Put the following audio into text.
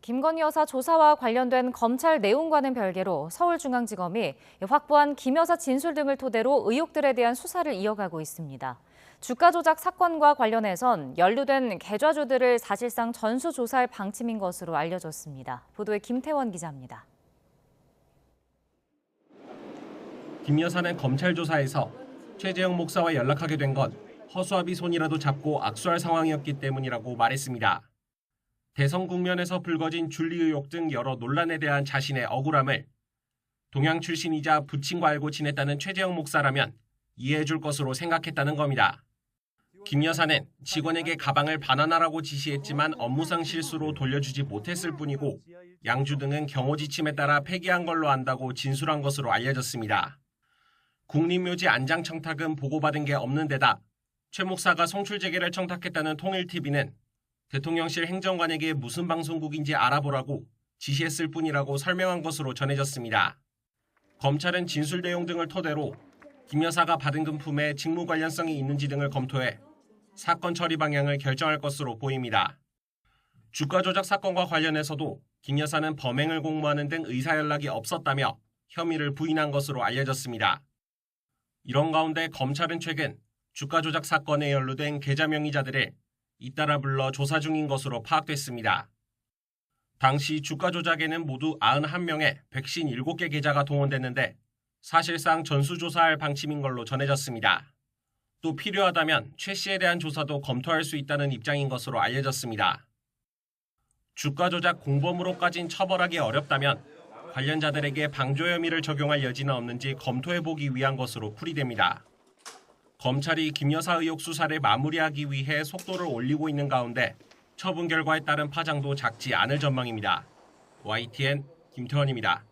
김건희 여사 조사와 관련된 검찰 내용과는 별개로 서울중앙지검이 확보한 김 여사 진술 등을 토대로 의혹들에 대한 수사를 이어가고 있습니다. 주가 조작 사건과 관련해선 연루된 계좌주들을 사실상 전수조사할 방침인 것으로 알려졌습니다. 보도에 김태원 기자입니다. 김 여사는 검찰 조사에서 최재형 목사와 연락하게 된 건 허수아비 손이라도 잡고 악수할 상황이었기 때문이라고 말했습니다. 대선 국면에서 불거진 줄리 의혹 등 여러 논란에 대한 자신의 억울함을 동양 출신이자 부친과 알고 지냈다는 최재형 목사라면 이해해 줄 것으로 생각했다는 겁니다. 김 여사는 직원에게 가방을 반환하라고 지시했지만 업무상 실수로 돌려주지 못했을 뿐이고 양주 등은 경호 지침에 따라 폐기한 걸로 안다고 진술한 것으로 알려졌습니다. 국립묘지 안장 청탁은 보고받은 게 없는 데다 최 목사가 송출 재개를 청탁했다는 통일TV는 대통령실 행정관에게 무슨 방송국인지 알아보라고 지시했을 뿐이라고 설명한 것으로 전해졌습니다. 검찰은 진술 내용 등을 토대로 김 여사가 받은 금품에 직무 관련성이 있는지 등을 검토해 사건 처리 방향을 결정할 것으로 보입니다. 주가 조작 사건과 관련해서도 김 여사는 범행을 공모하는 등 의사 연락이 없었다며 혐의를 부인한 것으로 알려졌습니다. 이런 가운데 검찰은 최근 주가 조작 사건에 연루된 계좌 명의자들을 잇따라 불러 조사 중인 것으로 파악됐습니다. 당시 주가 조작에는 모두 91명의 157개 계좌가 동원됐는데 사실상 전수조사할 방침인 걸로 전해졌습니다. 또 필요하다면 최 씨에 대한 조사도 검토할 수 있다는 입장인 것으로 알려졌습니다. 주가 조작 공범으로까진 처벌하기 어렵다면 관련자들에게 방조 혐의를 적용할 여지는 없는지 검토해보기 위한 것으로 풀이됩니다. 검찰이 김 여사 의혹 수사를 마무리하기 위해 속도를 올리고 있는 가운데 처분 결과에 따른 파장도 작지 않을 전망입니다. YTN 김태원입니다.